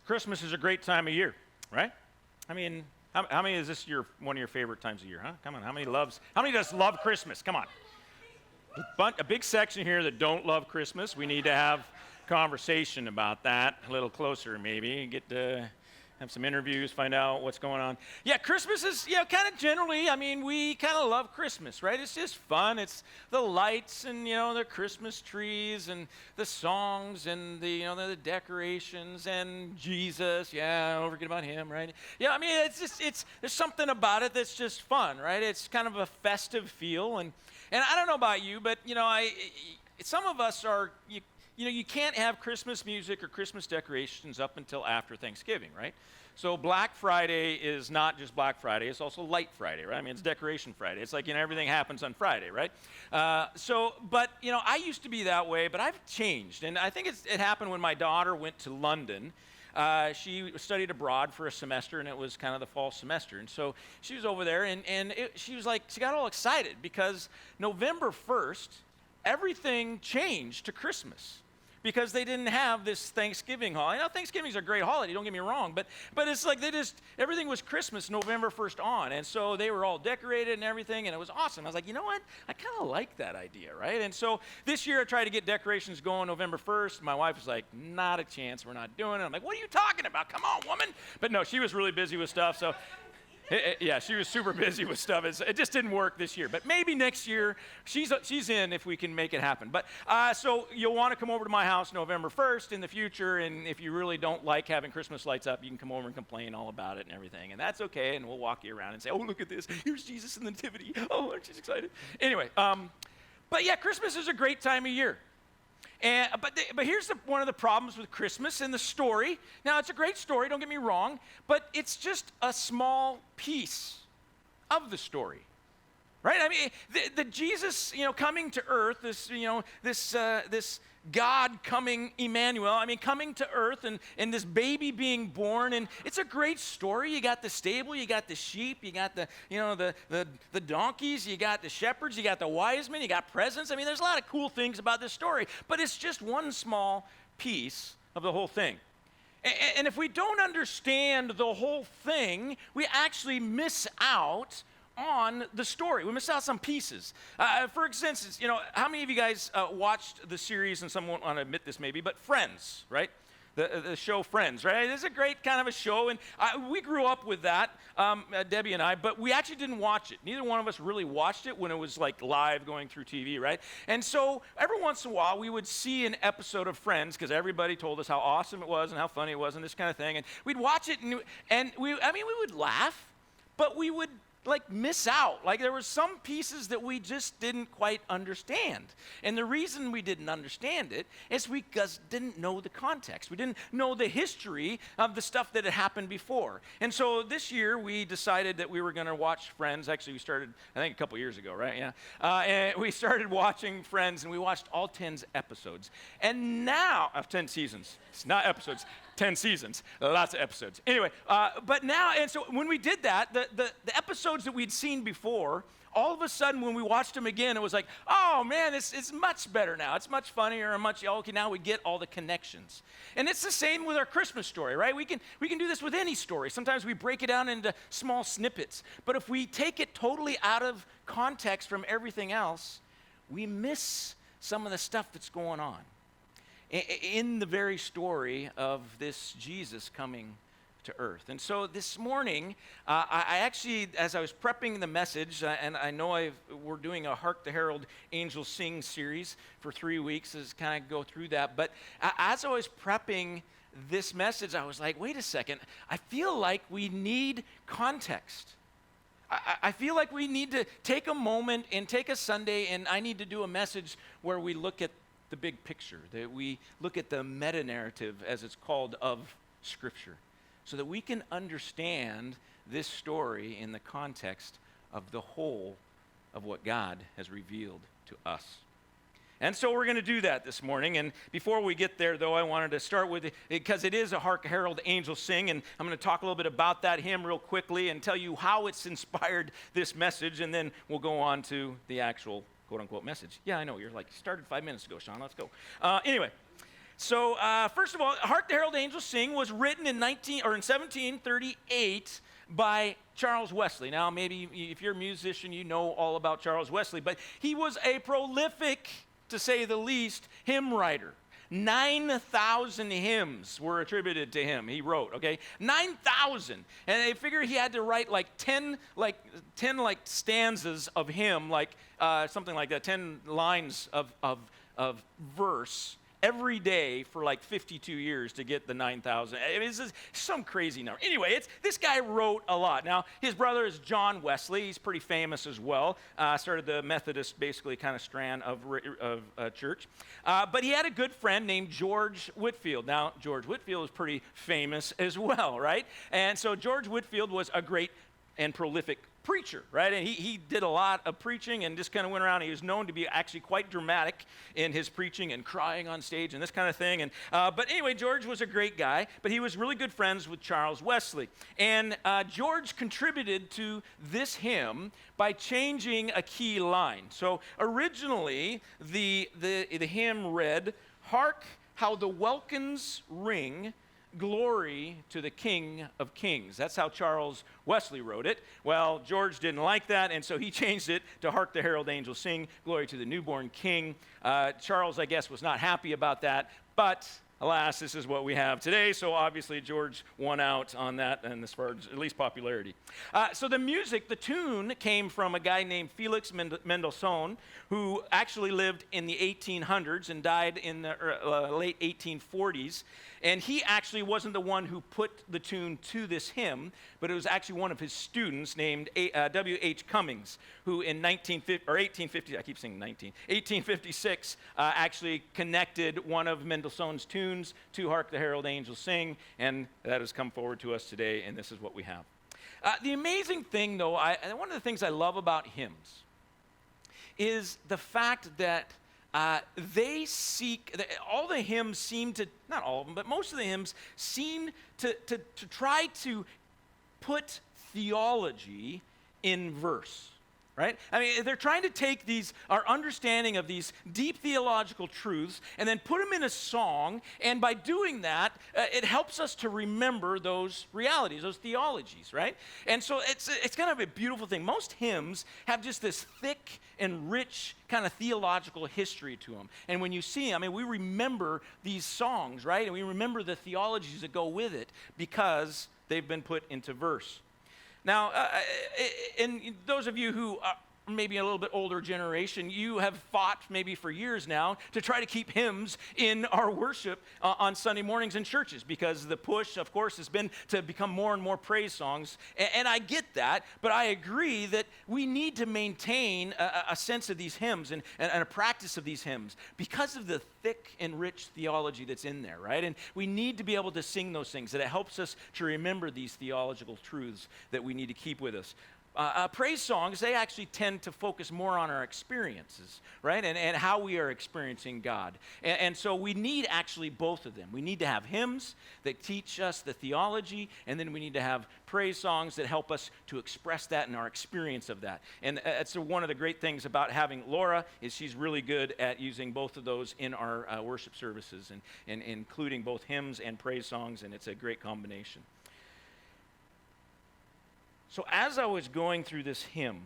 Christmas is a great time of year, right? I mean, how many is this one of your favorite times of year, huh? Come on, how many just love Christmas? Come on. A big section here that don't love Christmas. We need to have conversation about that a little closer, maybe. Get to have some interviews, find out what's going on. Yeah, Christmas is, kind of generally, we kind of love Christmas, right? It's just fun. It's the lights and, the Christmas trees and the songs and the decorations and Jesus. Yeah, don't forget about him, right? Yeah, there's something about it that's just fun, right? It's kind of a festive feel. And I don't know about you, but, some of us are, you can't have Christmas music or Christmas decorations up until after Thanksgiving, right? So Black Friday is not just Black Friday, it's also Light Friday, right? It's Decoration Friday. It's like, everything happens on Friday, right? But I used to be that way, but I've changed. And I think it happened when my daughter went to London. She studied abroad for a semester, and it was kind of the fall semester. And so she was over there, and she got all excited because November 1st, everything changed to Christmas, because they didn't have this Thanksgiving holiday. Thanksgiving's a great holiday, don't get me wrong, but it's like everything was Christmas November 1st on, and so they were all decorated and everything, and it was awesome. I was like, you know what? I kind of like that idea, right? And so this year I tried to get decorations going November 1st. My wife was like, not a chance, we're not doing it. I'm like, what are you talking about? Come on, woman. But no, she was really busy with stuff, so yeah, she was super busy with stuff. It just didn't work this year. But maybe next year, she's in if we can make it happen. But so you'll want to come over to my house November 1st in the future. And if you really don't like having Christmas lights up, you can come over and complain all about it and everything. And that's okay. And we'll walk you around and say, oh, look at this. Here's Jesus in the nativity. Oh, aren't you excited? Anyway, but yeah, Christmas is a great time of year. But here's one of the problems with Christmas and the story. Now, it's a great story, don't get me wrong, but it's just a small piece of the story, right? The Jesus, coming to earth, this God coming, Emmanuel, coming to earth and this baby being born, and it's a great story. You got the stable, you got the sheep, you got the donkeys, you got the shepherds, you got the wise men, you got presents. There's a lot of cool things about this story, but it's just one small piece of the whole thing. And if we don't understand the whole thing, we actually miss out on the story. We miss out some pieces. For instance, how many of you guys watched the series, and some won't want to admit this maybe, but Friends, right? The show Friends, right? It's a great kind of a show, and we grew up with that, Debbie and I, but we actually didn't watch it. Neither one of us really watched it when it was like live going through TV, right? And so every once in a while, we would see an episode of Friends, because everybody told us how awesome it was and how funny it was and this kind of thing, and we'd watch it, and we would laugh, but we would miss out. There were some pieces that we just didn't quite understand. And the reason we didn't understand it is because we didn't know the context. We didn't know the history of the stuff that had happened before. And so this year we decided that we were going to watch Friends. Actually, we started, I think, a couple years ago, right? Yeah. And we started watching Friends, and we watched all 10 episodes. And now, 10 seasons. It's not episodes. 10 seasons, lots of episodes. Anyway, but now, and so when we did that, the episodes that we'd seen before, all of a sudden when we watched them again, it was like, oh man, it's much better now. It's much funnier and okay, now we get all the connections. And it's the same with our Christmas story, right? We can do this with any story. Sometimes we break it down into small snippets. But if we take it totally out of context from everything else, we miss some of the stuff that's going on in the very story of this Jesus coming to earth. And so this morning, I actually, as I was prepping the message, and I know we're doing a Hark the Herald Angels Sing series for 3 weeks, as kind of go through that. But as I was prepping this message, I was like, wait a second, I feel like we need context. I feel like we need to take a moment and take a Sunday, and I need to do a message where we look at the big picture, that we look at the meta-narrative, as it's called, of Scripture, so that we can understand this story in the context of the whole of what God has revealed to us. And so we're going to do that this morning. And before we get there, though, I wanted to start with it, because it is a Hark the Herald Angels Sing, and I'm going to talk a little bit about that hymn real quickly and tell you how it's inspired this message, and then we'll go on to the actual quote-unquote message. Yeah, I know, you're like, started 5 minutes ago, Sean, let's go. Anyway, First of all, Hark the Herald Angels Sing was written in 1738 by Charles Wesley. Now, maybe if you're a musician, you know all about Charles Wesley, but he was a prolific, to say the least, hymn writer. 9,000 hymns were attributed to him, he wrote, okay? 9,000. And they figure he had to write like 10 stanzas of hymn, something like that, 10 lines of verse every day for like 52 years to get the 9,000. I mean, it's some crazy number. Anyway, this guy wrote a lot. Now, his brother is John Wesley. He's pretty famous as well. Started the Methodist, basically, kind of strand of church. But he had a good friend named George Whitefield. Now, George Whitefield is pretty famous as well, right? And so George Whitefield was a great and prolific preacher, right? And he did a lot of preaching and just kind of went around. He was known to be actually quite dramatic in his preaching and crying on stage and this kind of thing. But anyway, George was a great guy, but he was really good friends with Charles Wesley. And George contributed to this hymn by changing a key line. So originally, the hymn read, "Hark how the welkins ring, glory to the King of Kings." That's how Charles Wesley wrote it. Well, George didn't like that, and so he changed it to "Hark the Herald Angels Sing, glory to the newborn King." Charles, I guess, was not happy about that, but alas, this is what we have today, so obviously George won out on that, and as far as at least popularity. So the tune came from a guy named Felix Mendelssohn, who actually lived in the 1800s and died in the late 1840s. And he actually wasn't the one who put the tune to this hymn, but it was actually one of his students named W.H. Cummings, who in 1856 actually connected one of Mendelssohn's tunes to "Hark the Herald Angels Sing," and that has come forward to us today, and this is what we have. The amazing thing, though, one of the things I love about hymns is the fact that all the hymns seem to, not all of them, but most of the hymns seem to try to put theology in verse, right? I mean, they're trying to take our understanding of these deep theological truths and then put them in a song, and by doing that, it helps us to remember those realities, those theologies, right? And so it's kind of a beautiful thing. Most hymns have just this thick and rich kind of theological history to them. And when you see them, I mean, we remember these songs, right? And we remember the theologies that go with it because they've been put into verse. Now, and those of you who are maybe a little bit older generation, you have fought maybe for years now to try to keep hymns in our worship on Sunday mornings in churches, because the push, of course, has been to become more and more praise songs. And I get that, but I agree that we need to maintain a sense of these hymns and a practice of these hymns because of the thick and rich theology that's in there, right? And we need to be able to sing those things, that it helps us to remember these theological truths that we need to keep with us. Praise songs, they actually tend to focus more on our experiences, right? And how we are experiencing God. And so we need actually both of them. We need to have hymns that teach us the theology, and then we need to have praise songs that help us to express that in our experience of that. And that's one of the great things about having Laura, is she's really good at using both of those in our worship services, and including both hymns and praise songs, and it's a great combination. So as I was going through this hymn,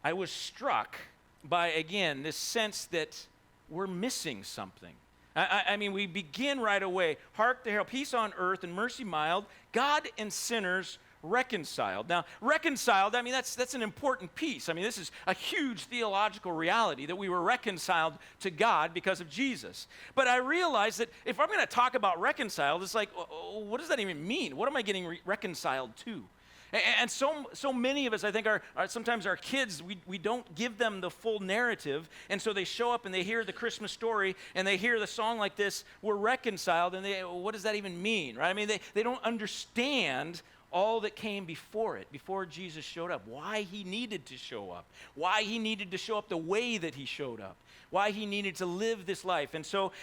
I was struck by, again, this sense that we're missing something. I mean, we begin right away. "Hark the herald, peace on earth and mercy mild, God and sinners reconciled." Now, reconciled, I mean, that's an important piece. I mean, this is a huge theological reality, that we were reconciled to God because of Jesus. But I realized that if I'm going to talk about reconciled, it's like, what does that even mean? What am I getting reconciled to? And so many of us, I think, are sometimes our kids, we don't give them the full narrative, and so they show up and they hear the Christmas story and they hear the song like this, "We're reconciled," and what does that even mean, right? I mean, they don't understand all that came before it, before Jesus showed up, why he needed to show up, why he needed to show up the way that he showed up, why he needed to live this life. And so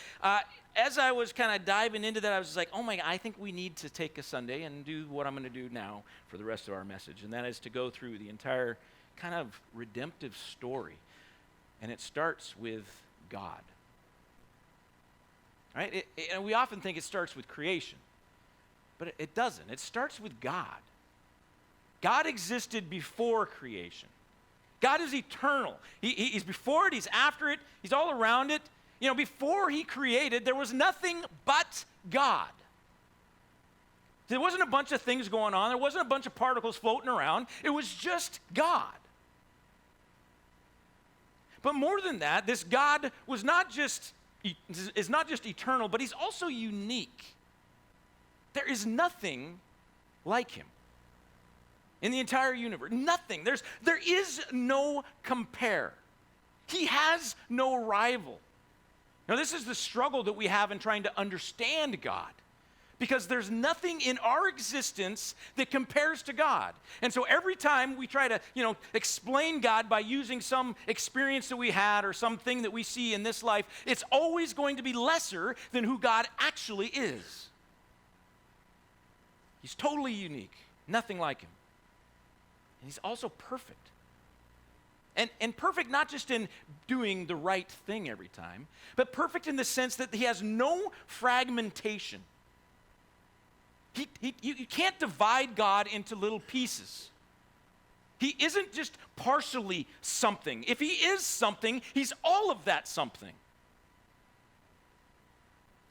as I was kind of diving into that, I was just like, oh my God, I think we need to take a Sunday and do what I'm going to do now for the rest of our message, and that is to go through the entire kind of redemptive story. And it starts with God. right? And we often think it starts with creation, but it doesn't. It starts with God. God existed before creation. God is eternal. He's before it, he's after it, he's all around it. You know, before he created, there was nothing but God. There wasn't a bunch of things going on. There wasn't a bunch of particles floating around. It was just God. But more than that, this God is not just eternal, but he's also unique. There is nothing like him in the entire universe. Nothing. There is no compare. He has no rival. Now, this is the struggle that we have in trying to understand God, because there's nothing in our existence that compares to God. And so every time we try to, explain God by using some experience that we had or something that we see in this life, it's always going to be lesser than who God actually is. He's totally unique, nothing like him. And he's also perfect. And perfect not just in doing the right thing every time, but perfect in the sense that he has no fragmentation. You can't divide God into little pieces. He isn't just partially something. If he is something, he's all of that something.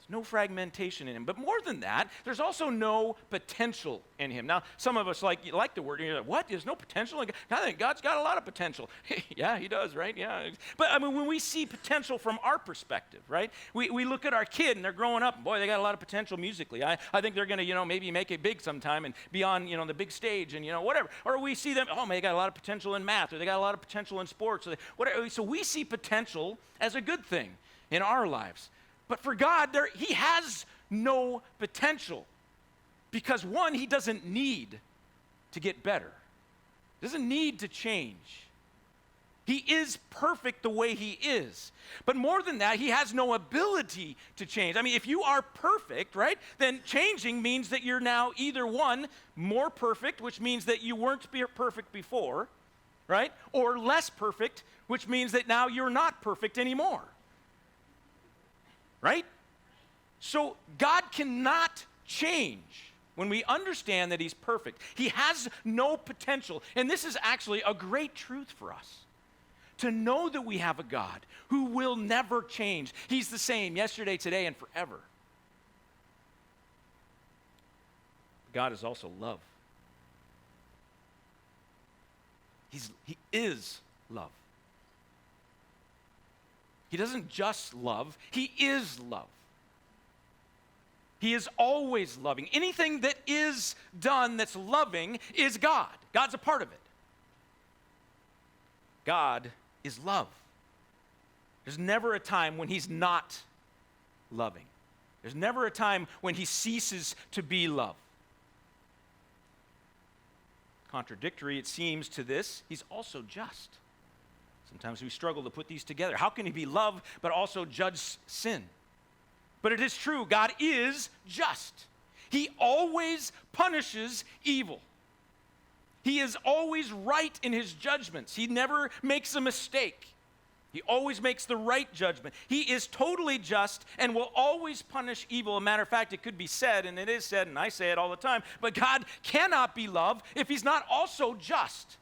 There's no fragmentation in him. But more than that, there's also no potential in him. Now, some of us like the word, and you're like, what? There's no potential? I think God's got a lot of potential. Yeah, he does, right? Yeah. But I mean, when we see potential from our perspective, right? We look at our kid and they're growing up, and boy, they got a lot of potential musically. I think they're going to, maybe make it big sometime and be on, the big stage and, whatever. Or we see them, oh, man, they got a lot of potential in math, or they got a lot of potential in sports. Or whatever. So we see potential as a good thing in our lives. But for God, he has no potential because, one, he doesn't need to get better. He doesn't need to change. He is perfect the way he is. But more than that, he has no ability to change. I mean, if you are perfect, right, then changing means that you're now either, one, more perfect, which means that you weren't perfect before, right, or less perfect, which means that now you're not perfect anymore. Right? So God cannot change when we understand that he's perfect. He has no potential. And this is actually a great truth for us, to know that we have a God who will never change. He's the same yesterday, today, and forever. God is also love. He is love. He doesn't just love, he is love. He is always loving. Anything that is done that's loving is God. God's a part of it. God is love. There's never a time when he's not loving. There's never a time when he ceases to be love. Contradictory, it seems, to this, he's also just. Sometimes we struggle to put these together. How can he be love but also judge sin? But it is true, God is just. He always punishes evil. He is always right in his judgments. He never makes a mistake. He always makes the right judgment. He is totally just and will always punish evil. As a matter of fact, it could be said, and it is said, and I say it all the time, but God cannot be love if he's not also just.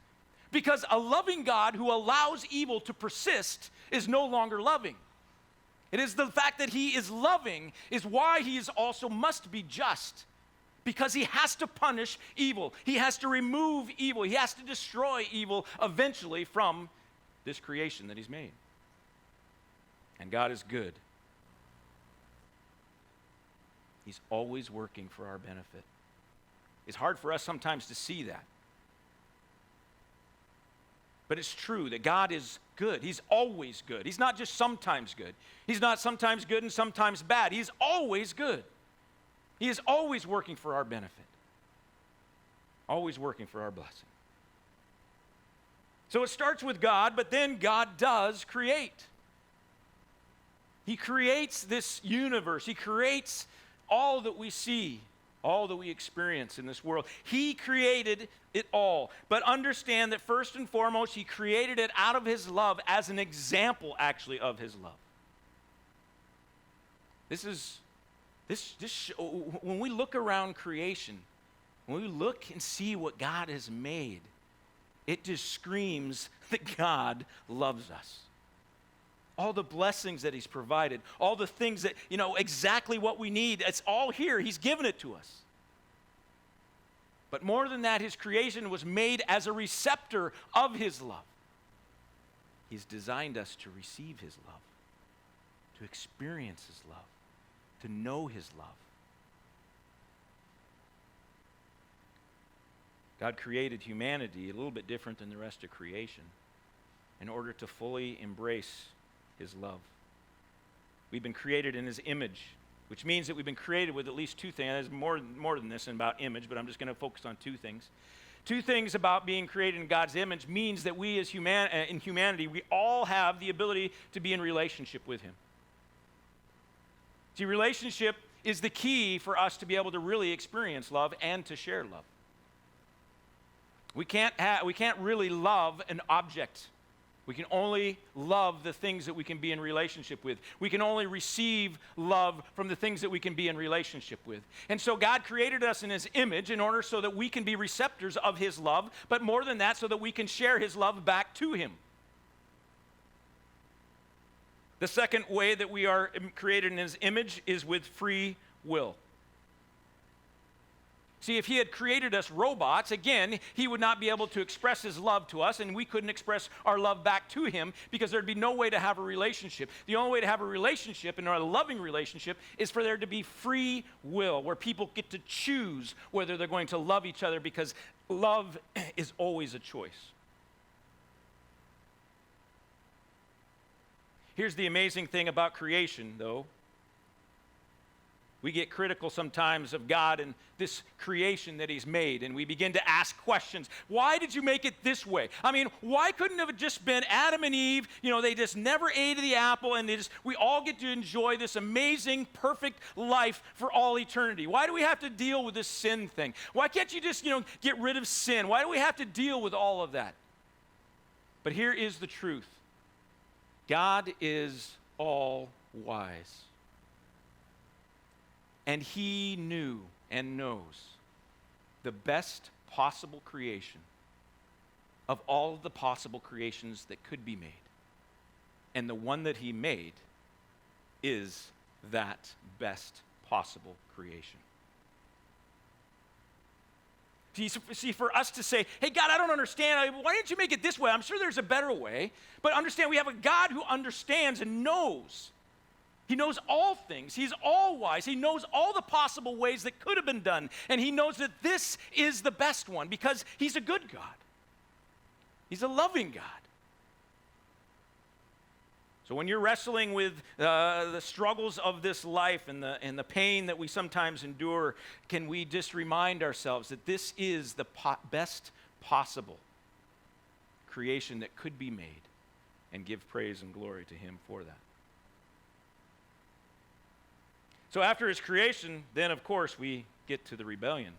Because a loving God who allows evil to persist is no longer loving. It is the fact that he is loving is why he is also must be just. Because he has to punish evil. He has to remove evil. He has to destroy evil eventually from this creation that he's made. And God is good. He's always working for our benefit. It's hard for us sometimes to see that. But it's true that God is good. He's always good. He's not just sometimes good. He's not sometimes good and sometimes bad. He's always good. He is always working for our benefit. Always working for our blessing. So it starts with God, but then God does create. He creates this universe. He creates all that we see, all that we experience in this world. He created it all. But understand that first and foremost, he created it out of his love as an example, actually, of his love. When we look around creation, when we look and see what God has made, it just screams that God loves us. All the blessings that he's provided, all the things that, exactly what we need, it's all here. He's given it to us. But more than that, his creation was made as a receptor of his love. He's designed us to receive his love, to experience his love, to know his love. God created humanity a little bit different than the rest of creation in order to fully embrace his love. We've been created in his image, which means that we've been created with at least two things. There's more than this about image, but I'm just going to focus on two things. Two things about being created in God's image means that we as in humanity, we all have the ability to be in relationship with him. See, relationship is the key for us to be able to really experience love and to share love. We can't really love an object. We can only love the things that we can be in relationship with. We can only receive love from the things that we can be in relationship with. And so God created us in his image in order so that we can be receptors of his love, but more than that, so that we can share his love back to him. The second way that we are created in his image is with free will. See, if he had created us robots, again, he would not be able to express his love to us, and we couldn't express our love back to him because there'd be no way to have a relationship. The only way to have a relationship, and a loving relationship, is for there to be free will, where people get to choose whether they're going to love each other, because love is always a choice. Here's the amazing thing about creation, though. We get critical sometimes of God and this creation that he's made, and we begin to ask questions. Why did you make it this way? I mean, why couldn't it have just been Adam and Eve? They just never ate the apple, and we all get to enjoy this amazing, perfect life for all eternity. Why do we have to deal with this sin thing? Why can't you just, get rid of sin? Why do we have to deal with all of that? But here is the truth. God is all wise. And he knew and knows the best possible creation of all of the possible creations that could be made. And the one that he made is that best possible creation. See, for us to say, hey, God, I don't understand. Why didn't you make it this way? I'm sure there's a better way. But understand, we have a God who understands and knows. He knows all things. He's all wise. He knows all the possible ways that could have been done. And he knows that this is the best one because he's a good God. He's a loving God. So when you're wrestling with the struggles of this life and the pain that we sometimes endure, can we just remind ourselves that this is the best possible creation that could be made, and give praise and glory to him for that. So after his creation, then of course we get to the rebellion.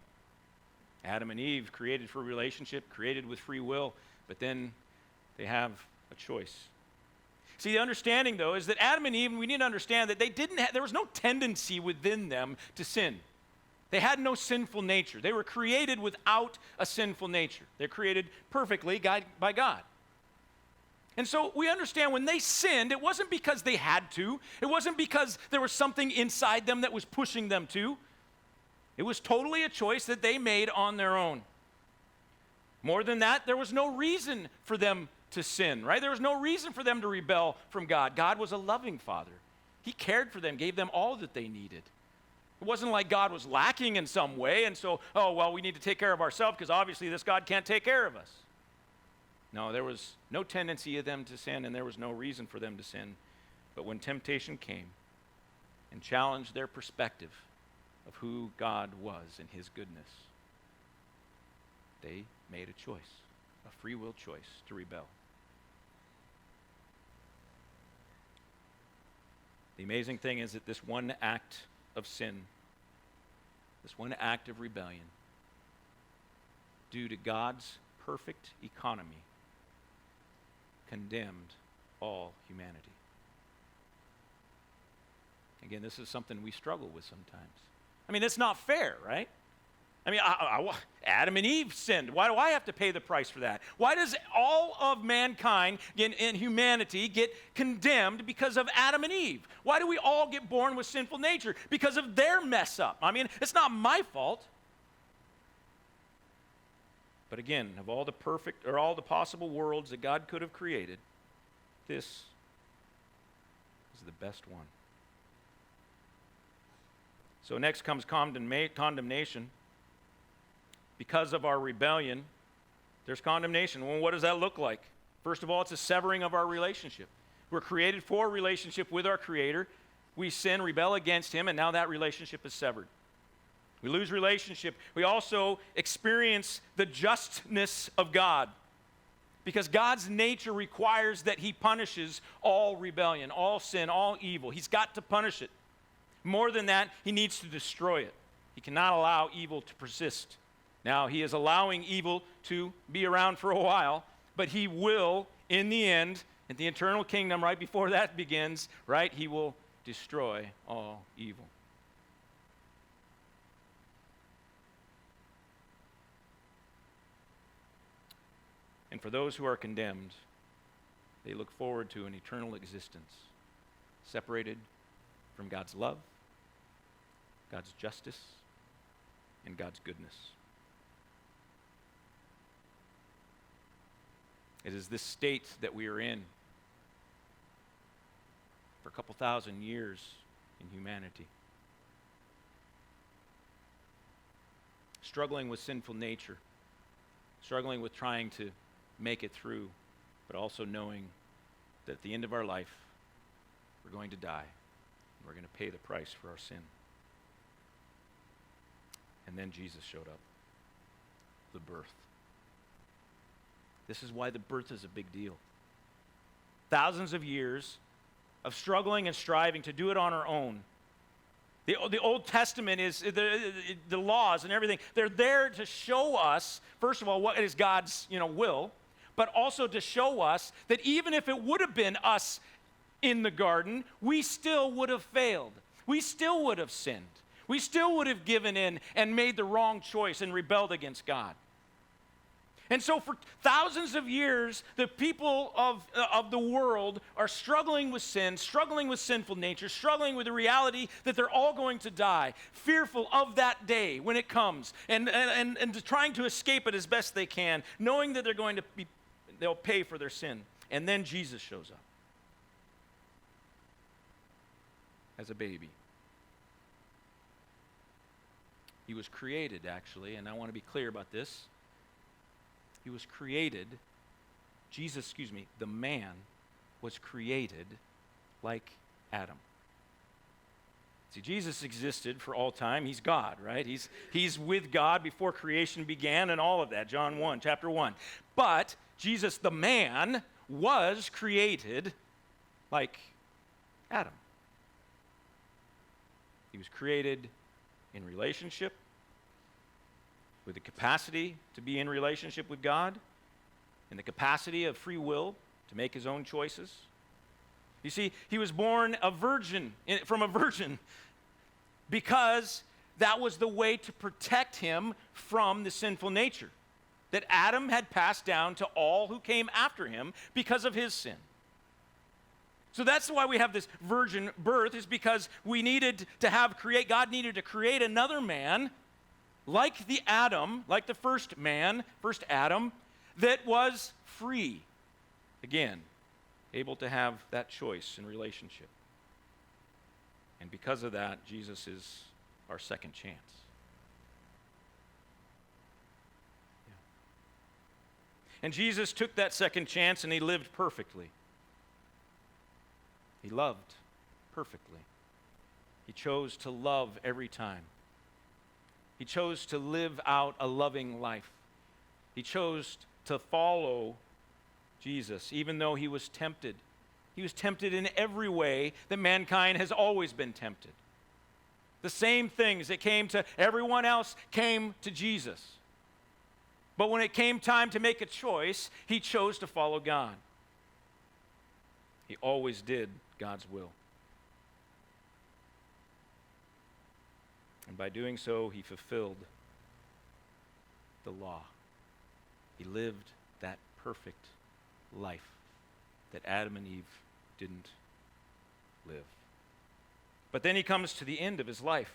Adam and Eve, created for relationship, created with free will, but then they have a choice. See, the understanding though is that Adam and Eve, we need to understand that there was no tendency within them to sin. They had no sinful nature. They were created without a sinful nature. They're created perfectly by God. And so we understand when they sinned, it wasn't because they had to. It wasn't because there was something inside them that was pushing them to. It was totally a choice that they made on their own. More than that, there was no reason for them to sin, right? There was no reason for them to rebel from God. God was a loving Father. He cared for them, gave them all that they needed. It wasn't like God was lacking in some way, and so, we need to take care of ourselves because obviously this God can't take care of us. No, there was no tendency of them to sin, and there was no reason for them to sin. But when temptation came and challenged their perspective of who God was and his goodness, they made a choice, a free will choice to rebel. The amazing thing is that this one act of sin, this one act of rebellion, due to God's perfect economy, condemned all humanity. Again, this is something we struggle with sometimes. I mean, it's not fair, right? I mean, Adam and Eve sinned. Why do I have to pay the price for that? Why does all of mankind in humanity get condemned because of Adam and Eve? Why do we all get born with sinful nature? Because of their mess up. I mean, it's not my fault. But again, of all the perfect or all the possible worlds that God could have created, this is the best one. So next comes condemnation. Because of our rebellion, there's condemnation. Well, what does that look like? First of all, it's a severing of our relationship. We're created for a relationship with our Creator. We sin, rebel against Him, and now that relationship is severed. We lose relationship. We also experience the justness of God, because God's nature requires that He punishes all rebellion, all sin, all evil. He's got to punish it. More than that, He needs to destroy it. He cannot allow evil to persist. Now, He is allowing evil to be around for a while, but He will, in the end, in the eternal kingdom, right before that begins, right, He will destroy all evil. And for those who are condemned, they look forward to an eternal existence, separated from God's love, God's justice, and God's goodness. It is this state that we are in for a couple thousand years in humanity. Struggling with sinful nature, struggling with trying to make it through, but also knowing that at the end of our life, we're going to die. And we're going to pay the price for our sin. And then Jesus showed up. The birth. This is why the birth is a big deal. Thousands of years of struggling and striving to do it on our own. The Old Testament is, the laws and everything, they're there to show us, first of all, what is God's will, but also to show us that even if it would have been us in the garden, we still would have failed. We still would have sinned. We still would have given in and made the wrong choice and rebelled against God. And so for thousands of years, the people of the world are struggling with sin, struggling with sinful nature, struggling with the reality that they're all going to die, fearful of that day when it comes, and trying to escape it as best they can, knowing that they'll pay for their sin. And then Jesus shows up as a baby. He was created, actually, and I want to be clear about this. He was created, the man was created like Adam. See, Jesus existed for all time. He's God, right? He's with God before creation began and all of that, John 1, chapter 1. But Jesus, the man, was created like Adam. He was created in relationship, with the capacity to be in relationship with God, and the capacity of free will to make his own choices. You see, he was born from a virgin because that was the way to protect him from the sinful nature that Adam had passed down to all who came after him because of his sin. So that's why we have this virgin birth, is because God needed to create another man like the first Adam, that was free. Again, able to have that choice in relationship. And because of that, Jesus is our second chance. Yeah. And Jesus took that second chance and he lived perfectly. He loved perfectly. He chose to love every time. He chose to live out a loving life. He chose to follow Jesus, even though he was tempted. He was tempted in every way that mankind has always been tempted. The same things that came to everyone else came to Jesus. But when it came time to make a choice, he chose to follow God. He always did God's will. And by doing so, he fulfilled the law. He lived that perfect life that Adam and Eve didn't live. But then he comes to the end of his life,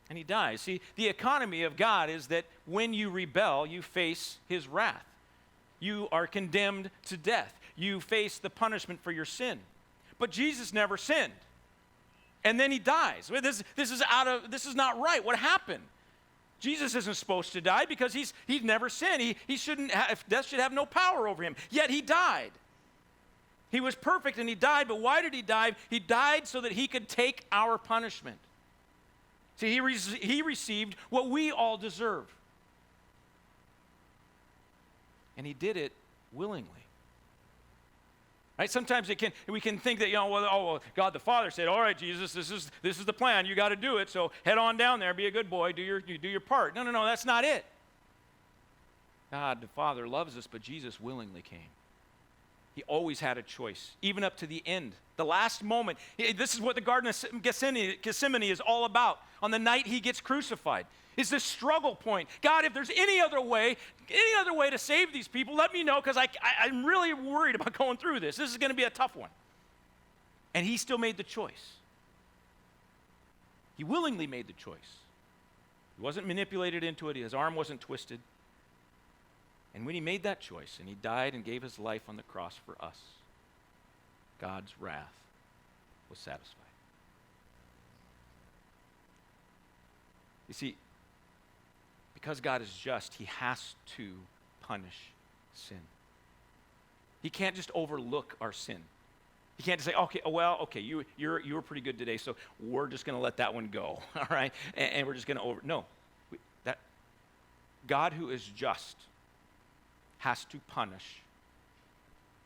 and he dies. See, the economy of God is that when you rebel, you face his wrath. You are condemned to death. You face the punishment for your sin. But Jesus never sinned. And then he dies. This is not right. What happened? Jesus isn't supposed to die because he's never sinned. He shouldn't have, death should have no power over him. Yet he died. He was perfect and he died, but why did he die? He died so that he could take our punishment. See, he received what we all deserve. And he did it willingly. Right? Sometimes we can think that, God the Father said, all right, Jesus, this is the plan. You got to do it. So head on down there, be a good boy, do your part. No, that's not it. God the Father loves us, but Jesus willingly came. He always had a choice, even up to the end, the last moment. This is what the Garden of Gethsemane is all about. On the night he gets crucified, is this struggle point. God, if there's any other way to save these people, let me know, because I'm really worried about going through this. This is going to be a tough one. And he still made the choice. He willingly made the choice. He wasn't manipulated into it. His arm wasn't twisted. And when he made that choice and he died and gave his life on the cross for us, God's wrath was satisfied. You see, because God is just, he has to punish sin. He can't just overlook our sin. He can't just say, okay, you were pretty good today, so we're just going to let that one go, all right? And we're just going to No. That God, who is just, has to punish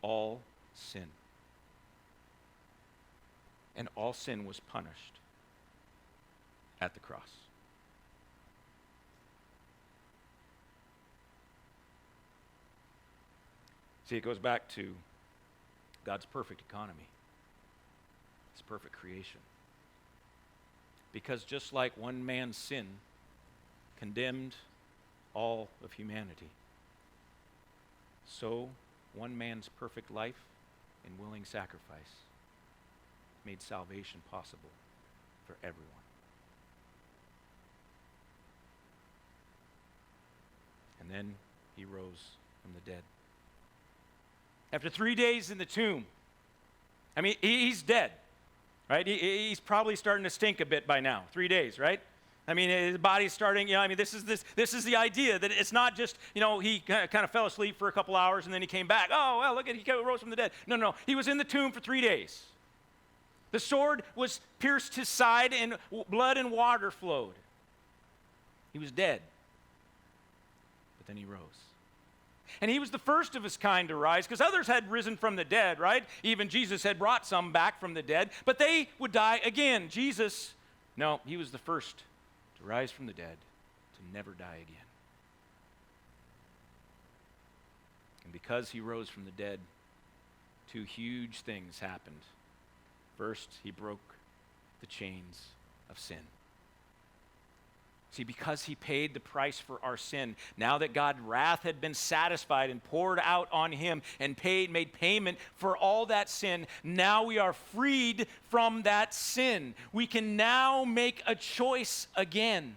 all sin. And all sin was punished at the cross. See, it goes back to God's perfect economy, his perfect creation. Because just like one man's sin condemned all of humanity, so one man's perfect life and willing sacrifice made salvation possible for everyone. And then he rose from the dead. After 3 days in the tomb, he's dead, right? He's probably starting to stink a bit by now. 3 days, right? His body's starting, this is the idea that it's not just, he kind of fell asleep for a couple hours and then he came back. Oh, well, look at, he rose from the dead. No, he was in the tomb for 3 days. The sword was pierced his side and blood and water flowed. He was dead. But then he rose. And he was the first of his kind to rise, because others had risen from the dead, right? Even Jesus had brought some back from the dead, but they would die again. Jesus, no, he was the first to rise from the dead, to never die again. And because he rose from the dead, two huge things happened. First, he broke the chains of sin. See, because he paid the price for our sin, now that God's wrath had been satisfied and poured out on him and made payment for all that sin, now we are freed from that sin. We can now make a choice again.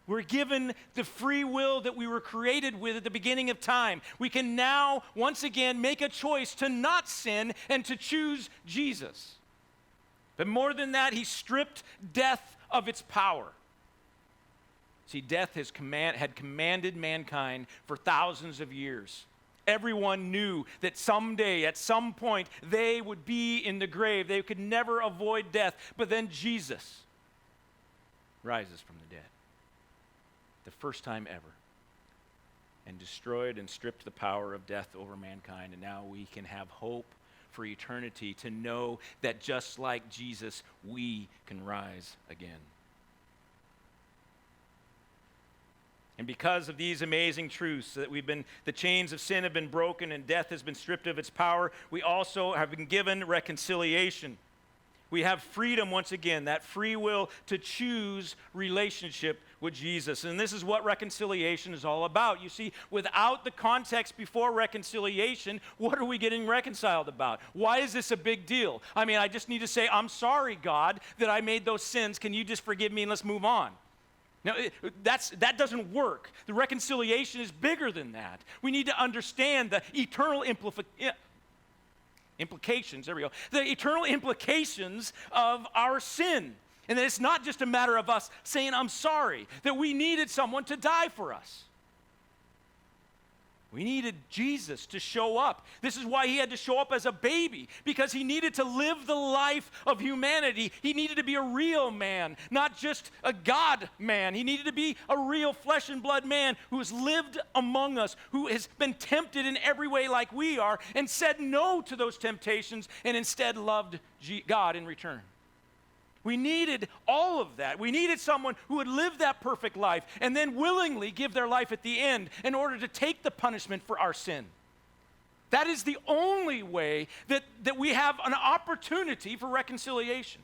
We're given the free will that we were created with at the beginning of time. We can now, once again, make a choice to not sin and to choose Jesus. But more than that, he stripped death of its power. See, death had commanded mankind for thousands of years. Everyone knew that someday, at some point, they would be in the grave. They could never avoid death. But then Jesus rises from the dead, the first time ever, and destroyed and stripped the power of death over mankind. And now we can have hope for eternity, to know that just like Jesus, we can rise again. And because of these amazing truths, that the chains of sin have been broken and death has been stripped of its power, we also have been given reconciliation. We have freedom once again, that free will to choose relationship with Jesus. And this is what reconciliation is all about. You see, without the context before reconciliation, what are we getting reconciled about? Why is this a big deal? I mean, I just need to say, I'm sorry, God, that I made those sins. Can you just forgive me and let's move on? Now, that doesn't work. The reconciliation is bigger than that. We need to understand the eternal implications, there we go, the eternal implications of our sin. And that it's not just a matter of us saying, I'm sorry, that we needed someone to die for us. We needed Jesus to show up. This is why he had to show up as a baby, because he needed to live the life of humanity. He needed to be a real man, not just a God man. He needed to be a real flesh and blood man who has lived among us, who has been tempted in every way like we are, and said no to those temptations and instead loved God in return. We needed all of that. We needed someone who would live that perfect life and then willingly give their life at the end in order to take the punishment for our sin. That is the only way that we have an opportunity for reconciliation.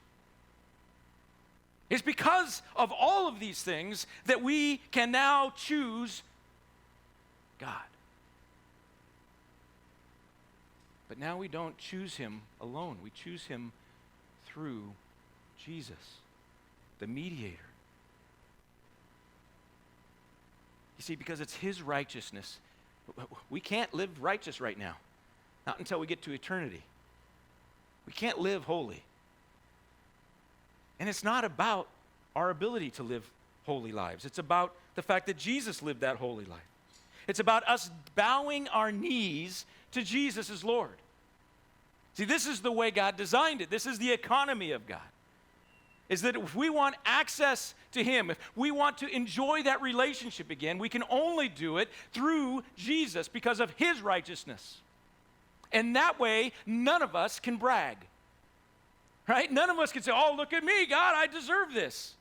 It's because of all of these things that we can now choose God. But now we don't choose him alone. We choose him through Jesus, the mediator. You see, because it's his righteousness. We can't live righteous right now, not until we get to eternity. We can't live holy. And it's not about our ability to live holy lives. It's about the fact that Jesus lived that holy life. It's about us bowing our knees to Jesus as Lord. See, this is the way God designed it. This is the economy of God. Is that if we want access to him, if we want to enjoy that relationship again, we can only do it through Jesus because of his righteousness. And that way, none of us can brag. Right? None of us can say, oh, look at me, God, I deserve this.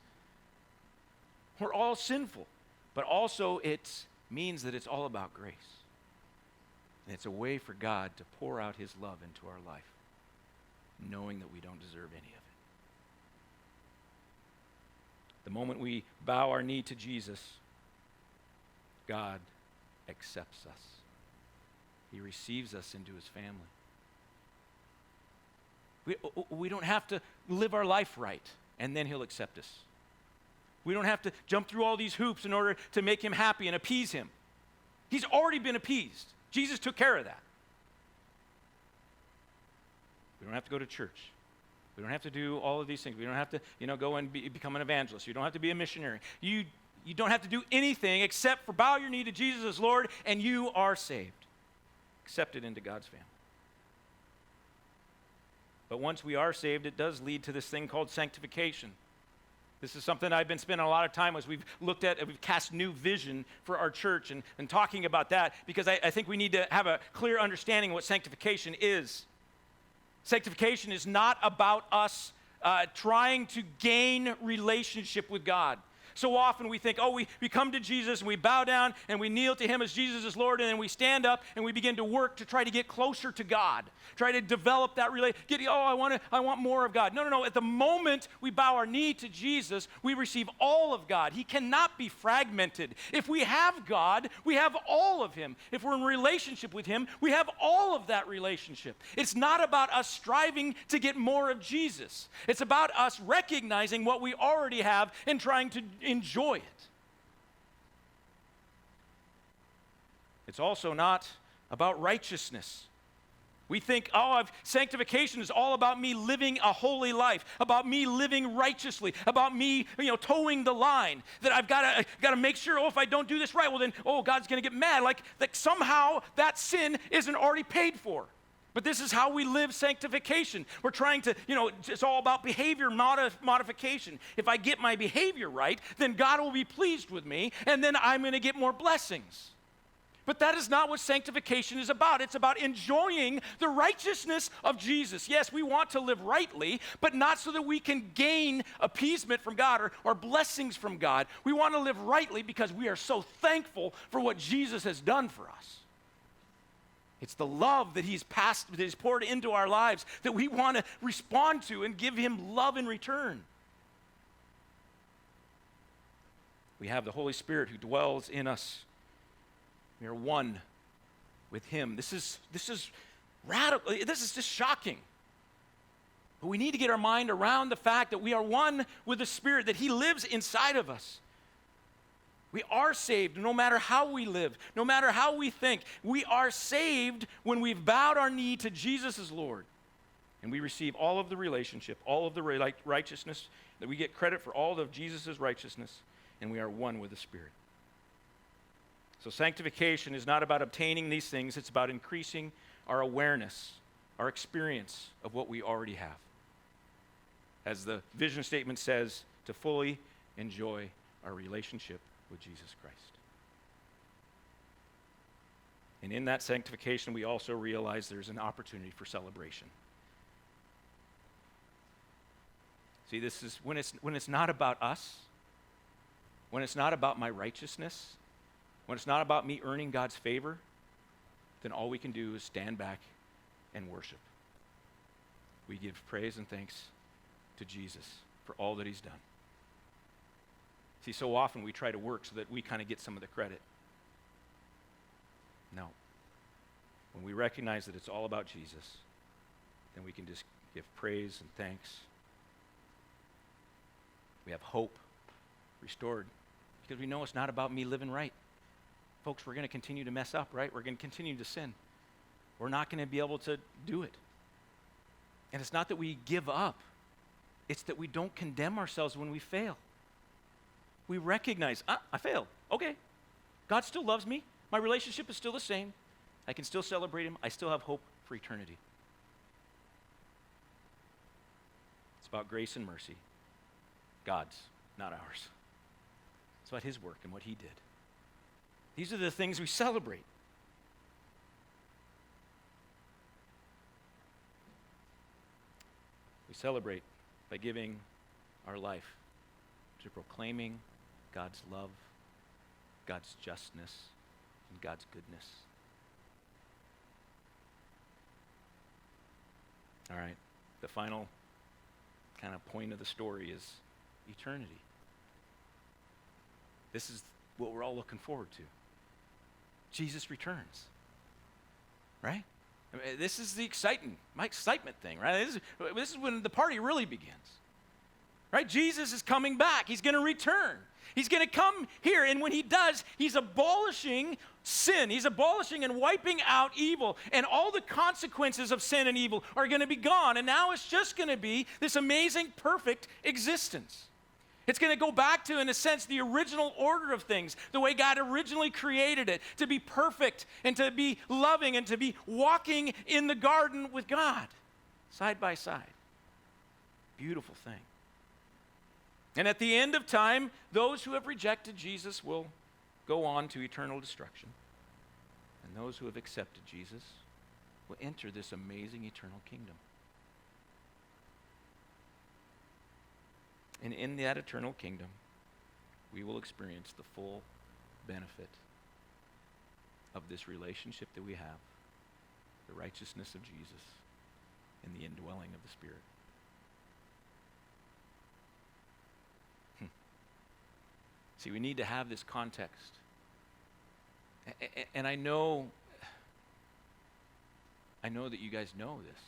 We're all sinful. But also, it means that it's all about grace. And it's a way for God to pour out his love into our life, knowing that we don't deserve any of it. The moment we bow our knee to Jesus, God accepts us. He receives us into his family. We don't have to live our life right, and then he'll accept us. We don't have to jump through all these hoops in order to make him happy and appease him. He's already been appeased. Jesus took care of that. We don't have to go to church. We don't have to do all of these things. We don't have to, go and become an evangelist. You don't have to be a missionary. You don't have to do anything except for bow your knee to Jesus as Lord, and you are saved. Accepted into God's family. But once we are saved, it does lead to this thing called sanctification. This is something I've been spending a lot of time as we've looked at, we've cast new vision for our church and talking about that, because I think we need to have a clear understanding of what sanctification is. Sanctification is not about us trying to gain relationship with God. So often we think, we come to Jesus and we bow down and we kneel to him as Jesus is Lord, and then we stand up and we begin to work to try to get closer to God, try to develop that relationship. I want more of God. No. At the moment we bow our knee to Jesus, we receive all of God. He cannot be fragmented. If we have God, we have all of him. If we're in relationship with him, we have all of that relationship. It's not about us striving to get more of Jesus. It's about us recognizing what we already have and trying to enjoy it. It's also not about righteousness. We think, sanctification is all about me living a holy life, about me living righteously, about me, towing the line. That I've got to make sure, if I don't do this right, well then, God's going to get mad. Like somehow that sin isn't already paid for. But this is how we live sanctification. We're trying to, it's all about behavior modification. If I get my behavior right, then God will be pleased with me, and then I'm going to get more blessings. But that is not what sanctification is about. It's about enjoying the righteousness of Jesus. Yes, we want to live rightly, but not so that we can gain appeasement from God or blessings from God. We want to live rightly because we are so thankful for what Jesus has done for us. It's the love that he's poured into our lives that we want to respond to and give him love in return. We have the Holy Spirit who dwells in us. We are one with him. This is radical. This is just shocking. But we need to get our mind around the fact that we are one with the Spirit, that he lives inside of us. We are saved no matter how we live, no matter how we think. We are saved when we've bowed our knee to Jesus as Lord. And we receive all of the relationship, all of the righteousness, that we get credit for all of Jesus' righteousness, and we are one with the Spirit. So sanctification is not about obtaining these things. It's about increasing our awareness, our experience of what we already have. As the vision statement says, to fully enjoy our relationship with Jesus Christ. And in that sanctification, we also realize there's an opportunity for celebration. See, this is when it's not about us, when it's not about my righteousness, when it's not about me earning God's favor, then all we can do is stand back and worship. We give praise and thanks to Jesus for all that he's done. See, so often we try to work so that we kind of get some of the credit. No. When we recognize that it's all about Jesus, then we can just give praise and thanks. We have hope restored because we know it's not about me living right. Folks, we're going to continue to mess up, right? We're going to continue to sin. We're not going to be able to do it. And it's not that we give up. It's that we don't condemn ourselves when we fail. We recognize, I failed. Okay. God still loves me. My relationship is still the same. I can still celebrate him. I still have hope for eternity. It's about grace and mercy. God's, not ours. It's about his work and what he did. These are the things we celebrate. We celebrate by giving our life to proclaiming God's love, God's justness, and God's goodness. All right, the final kind of point of the story is eternity. This is what we're all looking forward to. Jesus returns, right? I mean, this is my excitement thing, right? This is when the party really begins, right? Jesus is coming back. He's going to return. He's going to come here, and when he does, he's abolishing sin. He's abolishing and wiping out evil, and all the consequences of sin and evil are going to be gone, and now it's just going to be this amazing, perfect existence. It's going to go back to, in a sense, the original order of things, the way God originally created it, to be perfect and to be loving and to be walking in the garden with God, side by side. Beautiful thing. And at the end of time, those who have rejected Jesus will go on to eternal destruction. And those who have accepted Jesus will enter this amazing eternal kingdom. And in that eternal kingdom, we will experience the full benefit of this relationship that we have, the righteousness of Jesus, and the indwelling of the Spirit. See, we need to have this context. And I know that you guys know this.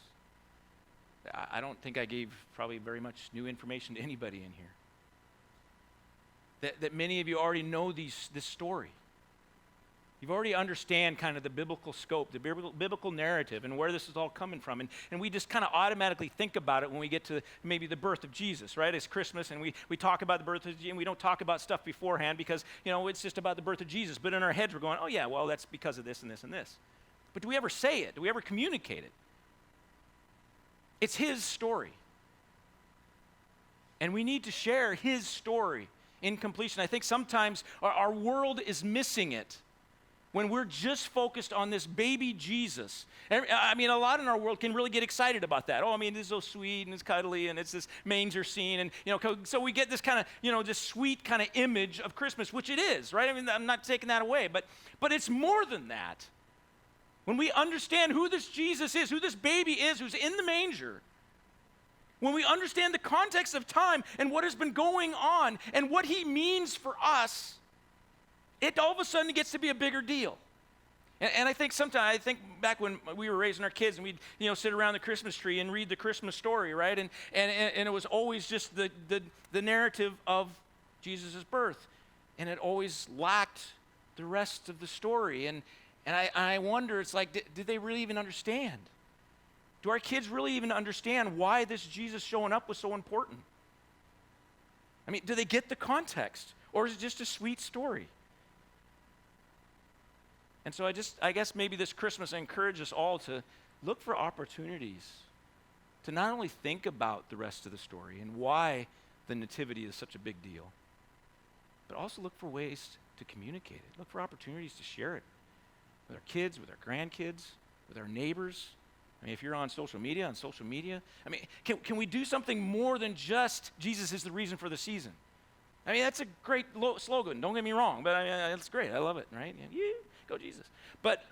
I don't think I gave probably very much new information to anybody in here. That many of you already know this story. You've already understand kind of the biblical scope, the biblical narrative, and where this is all coming from. And we just kind of automatically think about it when we get to maybe the birth of Jesus, right? It's Christmas, and we talk about the birth of Jesus, and we don't talk about stuff beforehand because, it's just about the birth of Jesus. But in our heads, we're going, oh yeah, well, that's because of this and this and this. But do we ever say it? Do we ever communicate it? It's his story. And we need to share his story in completion. I think sometimes our world is missing it when we're just focused on this baby Jesus. I mean, a lot in our world can really get excited about that. Oh, I mean, this is so sweet and it's cuddly and it's this manger scene. And, so we get this kind of, this sweet kind of image of Christmas, which it is, right? I mean, I'm not taking that away, but it's more than that. when we understand who this Jesus is, who this baby is, who's in the manger, when we understand the context of time and what has been going on and what he means for us, it all of a sudden gets to be a bigger deal. And I think sometimes, back when we were raising our kids and we'd, sit around the Christmas tree and read the Christmas story, right? And it was always just the narrative of Jesus' birth. And it always lacked the rest of the story. And I wonder, it's like, did they really even understand? Do our kids really even understand why this Jesus showing up was so important? I mean, do they get the context? Or is it just a sweet story? And so I guess maybe this Christmas I encourage us all to look for opportunities to not only think about the rest of the story and why the nativity is such a big deal, but also look for ways to communicate it. Look for opportunities to share it with our kids, with our grandkids, with our neighbors. I mean, if you're on social media, I mean, can we do something more than just Jesus is the reason for the season? I mean, that's a great slogan, don't get me wrong, but it's great. I love it, right? Yeah, go Jesus. But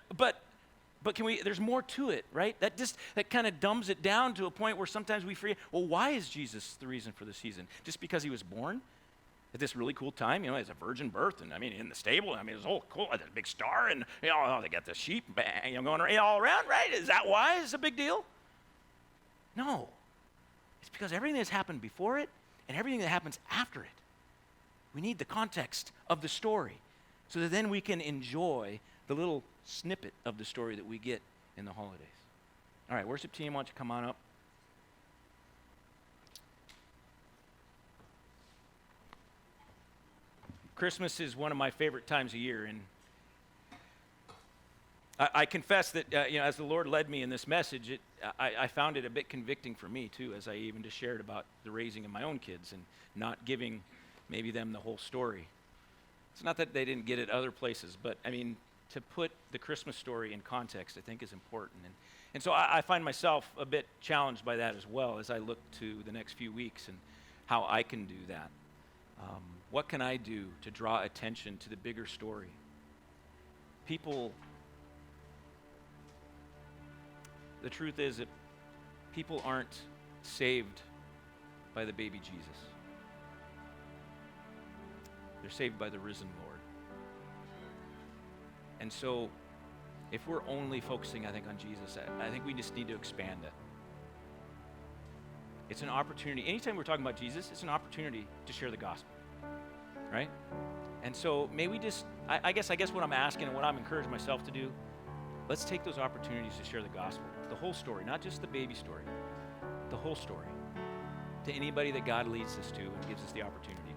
can we, there's more to it, right? That kind of dumbs it down to a point where sometimes we forget, well, why is Jesus the reason for the season? Just because he was born at this really cool time, as a virgin birth, and I mean, in the stable, I mean, it was all cool, there's a big star, and they got the sheep going all around, right? Is that why it's a big deal? No. It's because everything that's happened before it and everything that happens after it, we need the context of the story so that then we can enjoy the little snippet of the story that we get in the holidays. All right, worship team, why don't you come on up? Christmas is one of my favorite times of year, and I confess that as the Lord led me in this message, I found it a bit convicting for me too, as I even just shared about the raising of my own kids and not giving maybe them the whole story. It's not that they didn't get it other places, but I mean, to put the Christmas story in context, I think is important. And so I find myself a bit challenged by that as well as I look to the next few weeks and how I can do that. What can I do to draw attention to the bigger story? The truth is that people aren't saved by the baby Jesus. They're saved by the risen Lord. And so, if we're only focusing, I think, on Jesus, I think we just need to expand it. It's an opportunity. Anytime we're talking about Jesus, it's an opportunity to share the gospel, right? And so, may we just, I guess what I'm asking and what I'm encouraging myself to do, let's take those opportunities to share the gospel, the whole story, not just the baby story, the whole story, to anybody that God leads us to and gives us the opportunity.